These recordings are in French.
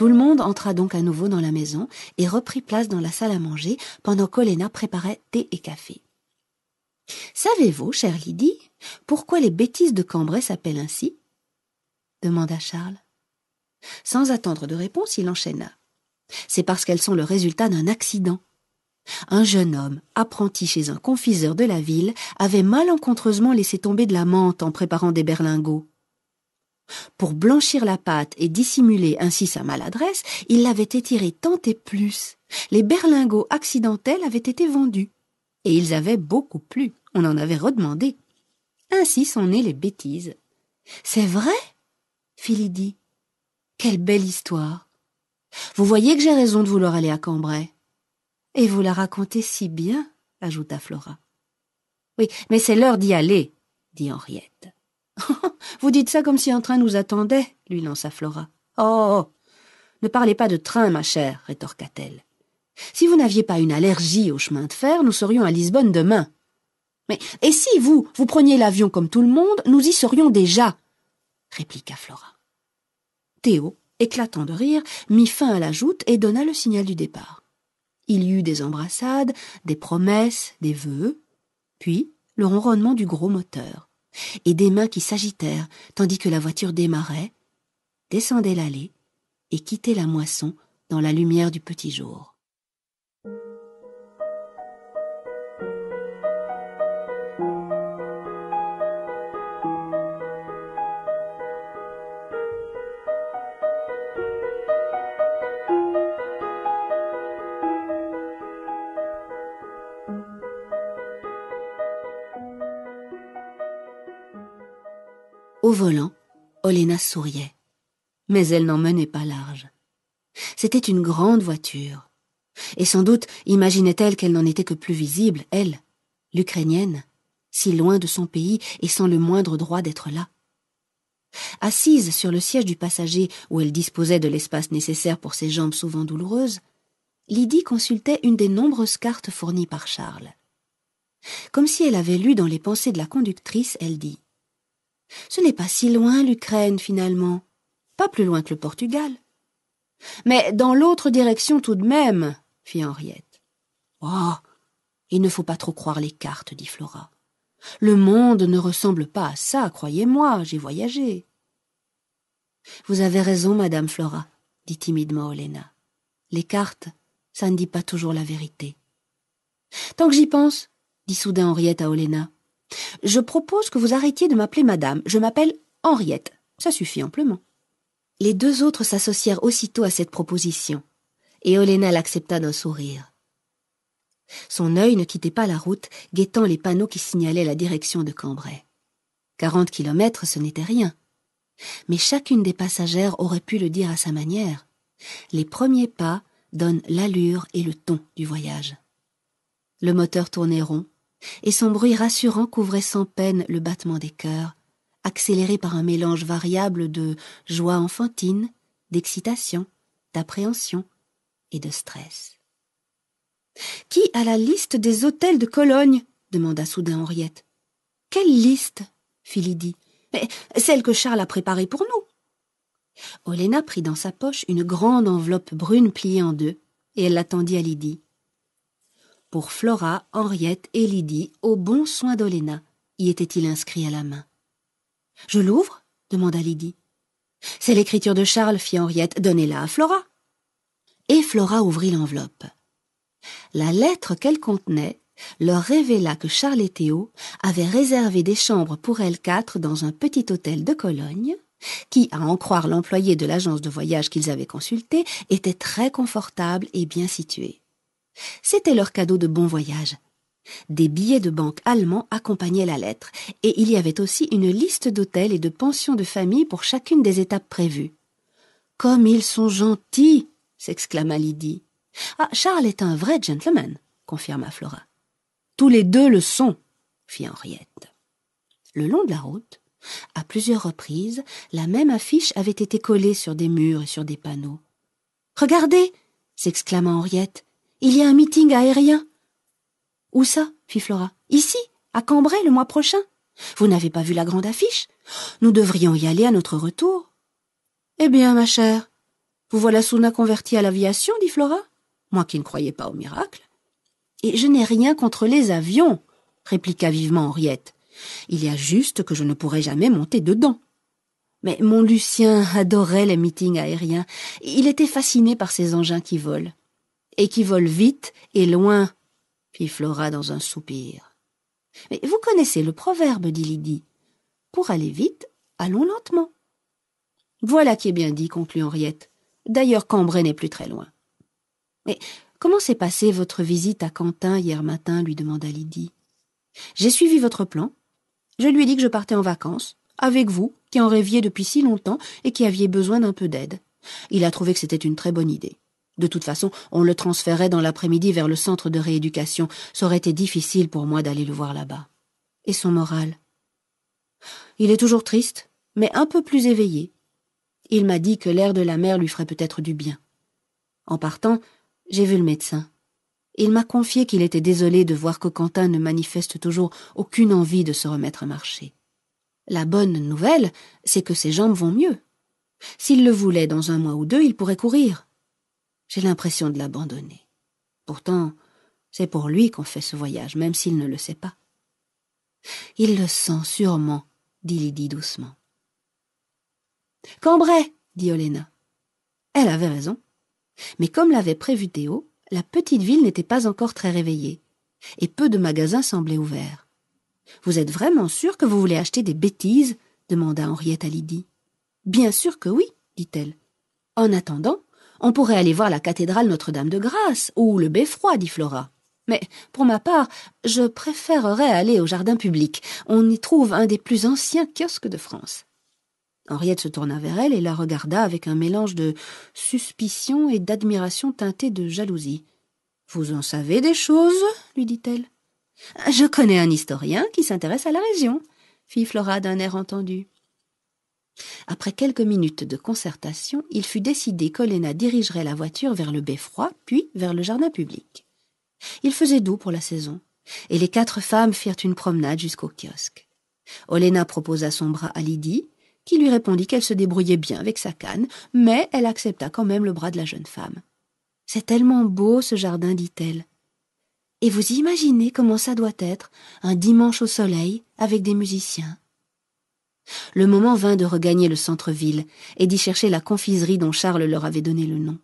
Tout le monde entra donc à nouveau dans la maison et reprit place dans la salle à manger pendant qu'Olena préparait thé et café. « Savez-vous, chère Lydie, pourquoi les bêtises de Cambrai s'appellent ainsi ?» demanda Charles. Sans attendre de réponse, il enchaîna. « C'est parce qu'elles sont le résultat d'un accident. Un jeune homme, apprenti chez un confiseur de la ville, avait malencontreusement laissé tomber de la menthe en préparant des berlingots. Pour blanchir la pâte et dissimuler ainsi sa maladresse, il l'avait étirée tant et plus. Les berlingots accidentels avaient été vendus. Et ils avaient beaucoup plu, on en avait redemandé. Ainsi sont nées les bêtises. « C'est vrai ?» fit Lydie. « Quelle belle histoire. Vous voyez que j'ai raison de vouloir aller à Cambrai. »« Et vous la racontez si bien, » ajouta Flora. « Oui, mais c'est l'heure d'y aller, » dit Henriette. « Vous dites ça comme si un train nous attendait, » lui lança Flora. « Oh, ne parlez pas de train, ma chère, » rétorqua-t-elle. « Si vous n'aviez pas une allergie au chemin de fer, nous serions à Lisbonne demain. Mais et si vous preniez l'avion comme tout le monde, nous y serions déjà, » répliqua Flora. Théo, éclatant de rire, mit fin à la joute et donna le signal du départ. Il y eut des embrassades, des promesses, des vœux, puis le ronronnement du gros moteur, et des mains qui s'agitèrent tandis que la voiture démarrait, descendait l'allée et quittait la moisson dans la lumière du petit jour. Au volant, Olena souriait, mais elle n'en menait pas large. C'était une grande voiture, et sans doute imaginait-elle qu'elle n'en était que plus visible, elle, l'Ukrainienne, si loin de son pays et sans le moindre droit d'être là. Assise sur le siège du passager où elle disposait de l'espace nécessaire pour ses jambes souvent douloureuses, Lydie consultait une des nombreuses cartes fournies par Charles. Comme si elle avait lu dans les pensées de la conductrice, elle dit « Ce n'est pas si loin l'Ukraine finalement, pas plus loin que le Portugal. »« Mais dans l'autre direction tout de même, » fit Henriette. « Oh, il ne faut pas trop croire les cartes, » dit Flora. « Le monde ne ressemble pas à ça, croyez-moi, j'ai voyagé. »« Vous avez raison, Madame Flora, » dit timidement Olena. « Les cartes, ça ne dit pas toujours la vérité. »« Tant que j'y pense, » dit soudain Henriette à Olena, « je propose que vous arrêtiez de m'appeler Madame. Je m'appelle Henriette. Ça suffit amplement. » Les deux autres s'associèrent aussitôt à cette proposition, et Olena l'accepta d'un sourire. Son œil ne quittait pas la route, guettant les panneaux qui signalaient la direction de Cambrai. 40 kilomètres, ce n'était rien. Mais chacune des passagères aurait pu le dire à sa manière. Les premiers pas donnent l'allure et le ton du voyage. Le moteur tournait rond, et son bruit rassurant couvrait sans peine le battement des cœurs, accéléré par un mélange variable de joie enfantine, d'excitation, d'appréhension et de stress. « Qui a la liste des hôtels de Cologne ?» demanda soudain Henriette. « Quelle liste ?» fit Lydie. « Mais celle que Charles a préparée pour nous. » Olena prit dans sa poche une grande enveloppe brune pliée en deux, et elle la tendit à Lydie. Pour Flora, Henriette et Lydie, au bon soin d'Olena, y était-il inscrit à la main. « Je l'ouvre ?» demanda Lydie. « C'est l'écriture de Charles, fit Henriette. Donnez-la à Flora. » Et Flora ouvrit l'enveloppe. La lettre qu'elle contenait leur révéla que Charles et Théo avaient réservé des chambres pour elles quatre dans un petit hôtel de Cologne, qui, à en croire l'employé de l'agence de voyage qu'ils avaient consulté, était très confortable et bien situé. C'était leur cadeau de bon voyage. Des billets de banque allemands accompagnaient la lettre, et il y avait aussi une liste d'hôtels et de pensions de famille pour chacune des étapes prévues. « Comme ils sont gentils !» s'exclama Lydie. « Ah, Charles est un vrai gentleman !» confirma Flora. « Tous les deux le sont !» fit Henriette. Le long de la route, à plusieurs reprises, la même affiche avait été collée sur des murs et sur des panneaux. « Regardez !» s'exclama Henriette. « Il y a un meeting aérien !»« Où ça ?» fit Flora. « Ici, à Cambrai, le mois prochain. Vous n'avez pas vu la grande affiche ? Nous devrions y aller à notre retour. » « Eh bien, ma chère, Vous voilà soudain converti à l'aviation, dit Flora, moi qui ne croyais pas au miracle. Et je n'ai rien contre les avions, répliqua vivement Henriette. Il y a juste que je ne pourrai jamais monter dedans. Mais mon Lucien adorait les meetings aériens. Il était fasciné par ces engins qui volent. Et qui volent vite et loin, fit Flora dans un soupir. Mais vous connaissez le proverbe, dit Lydie. Pour aller vite, allons lentement. Voilà qui est bien dit, conclut Henriette. D'ailleurs, Cambrai n'est plus très loin. Mais comment s'est passée votre visite à Quentin hier matin, lui demanda Lydie. J'ai suivi votre plan. Je lui ai dit que je partais en vacances, avec vous, qui en rêviez depuis si longtemps et qui aviez besoin d'un peu d'aide. Il a trouvé que c'était une très bonne idée. De toute façon, on le transférait dans l'après-midi vers le centre de rééducation. Ça aurait été difficile pour moi d'aller le voir là-bas. Et son moral? Il est toujours triste, mais un peu plus éveillé. Il m'a dit que l'air de la mer lui ferait peut-être du bien. En partant, j'ai vu le médecin. Il m'a confié qu'il était désolé de voir que Quentin ne manifeste toujours aucune envie de se remettre à marcher. La bonne nouvelle, c'est que ses jambes vont mieux. S'il le voulait, dans 1 mois ou 2, il pourrait courir. J'ai l'impression de l'abandonner. Pourtant, c'est pour lui qu'on fait ce voyage, même s'il ne le sait pas. Il le sent sûrement, dit Lydie doucement. Cambrai, dit Oléna. Elle avait raison. Mais comme l'avait prévu Théo, la petite ville n'était pas encore très réveillée, et peu de magasins semblaient ouverts. « Vous êtes vraiment sûr que vous voulez acheter des bêtises ?» demanda Henriette à Lydie. « Bien sûr que oui, dit-elle. En attendant, on pourrait aller voir la cathédrale Notre-Dame-de-Grâce ou le Beffroi, dit Flora. Mais pour ma part, je préférerais aller au jardin public. On y trouve un des plus anciens kiosques de France. » Henriette se tourna vers elle et la regarda avec un mélange de suspicion et d'admiration teintée de jalousie. « Vous en savez des choses ?» lui dit-elle. « Je connais un historien qui s'intéresse à la région » fit Flora d'un air entendu. Après quelques minutes de concertation, il fut décidé qu'Oléna dirigerait la voiture vers le beffroi, puis vers le jardin public. Il faisait doux pour la saison, et les 4 femmes firent une promenade jusqu'au kiosque. Oléna proposa son bras à Lydie, qui lui répondit qu'elle se débrouillait bien avec sa canne, mais elle accepta quand même le bras de la jeune femme. « C'est tellement beau, ce jardin, dit-elle. Et vous imaginez comment ça doit être, un dimanche au soleil, avec des musiciens. » Le moment vint de regagner le centre-ville et d'y chercher la confiserie dont Charles leur avait donné le nom.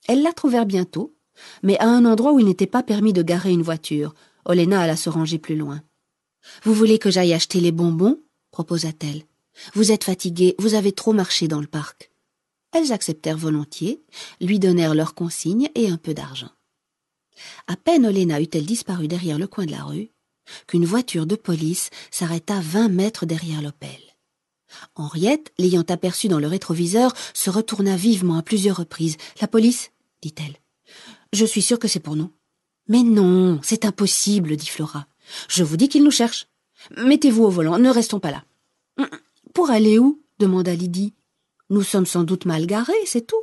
Elles la trouvèrent bientôt, mais à un endroit où il n'était pas permis de garer une voiture. Oléna alla se ranger plus loin. « Vous voulez que j'aille acheter les bonbons ?» proposa-t-elle. « Vous êtes fatigués, vous avez trop marché dans le parc. » Elles acceptèrent volontiers, lui donnèrent leurs consignes et un peu d'argent. À peine Oléna eut-elle disparu derrière le coin de la rue, qu'une voiture de police s'arrêta 20 mètres derrière l'Opel. Henriette, l'ayant aperçue dans le rétroviseur, se retourna vivement à plusieurs reprises. « La police ?» dit-elle. « Je suis sûre que c'est pour nous. »« Mais non, c'est impossible, » dit Flora. « Je vous dis qu'ils nous cherchent. Mettez-vous au volant, ne restons pas là. »« Pour aller où ?» demanda Lydie. « Nous sommes sans doute mal garés, c'est tout. »«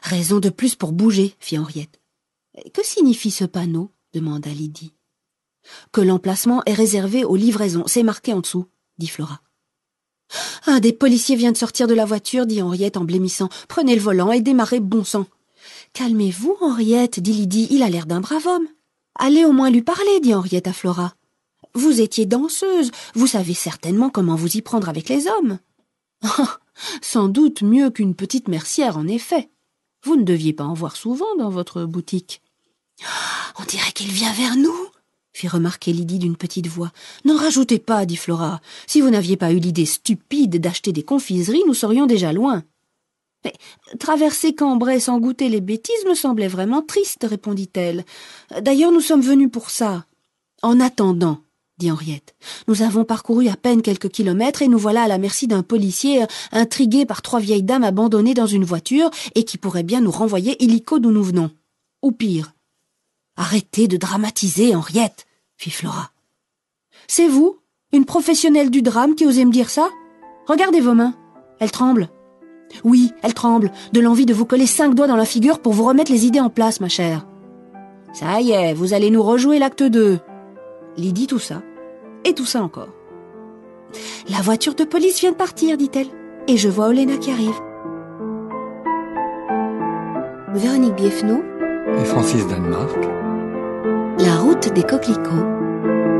Raison de plus pour bouger, » fit Henriette. « Que signifie ce panneau ?» demanda Lydie. « Que l'emplacement est réservé aux livraisons, c'est marqué en dessous, » dit Flora. « Un des policiers vient de sortir de la voiture, » dit Henriette en blêmissant. « Prenez le volant et démarrez, bon sang. »« Calmez-vous, Henriette, » dit Lydie, « il a l'air d'un brave homme. »« Allez au moins lui parler, » dit Henriette à Flora. « Vous étiez danseuse, vous savez certainement comment vous y prendre avec les hommes. »« Ah, sans doute mieux qu'une petite mercière, en effet. Vous ne deviez pas en voir souvent dans votre boutique. »« On dirait qu'il vient vers nous » fit remarquer Lydie d'une petite voix. « N'en rajoutez pas, » dit Flora. « Si vous n'aviez pas eu l'idée stupide d'acheter des confiseries, nous serions déjà loin. »« Mais traverser Cambrai sans goûter les bêtises me semblait vraiment triste, » répondit-elle. « D'ailleurs, nous sommes venus pour ça. »« En attendant, » dit Henriette, « nous avons parcouru à peine quelques kilomètres et nous voilà à la merci d'un policier intrigué par 3 vieilles dames abandonnées dans une voiture et qui pourrait bien nous renvoyer illico d'où nous venons. Ou pire. »« Arrêtez de dramatiser, Henriette !» fit Flora. « C'est vous, une professionnelle du drame, qui osez me dire ça? Regardez vos mains. Elles tremblent. » « Oui, elles tremblent, de l'envie de vous coller 5 doigts dans la figure pour vous remettre les idées en place, ma chère. »« Ça y est, vous allez nous rejouer l'acte 2. » Lydie tout ça, et tout ça encore. « La voiture de police vient de partir, dit-elle, et je vois Oléna qui arrive. » Véronique Biefno et Francis Danemark. La route des coquelicots.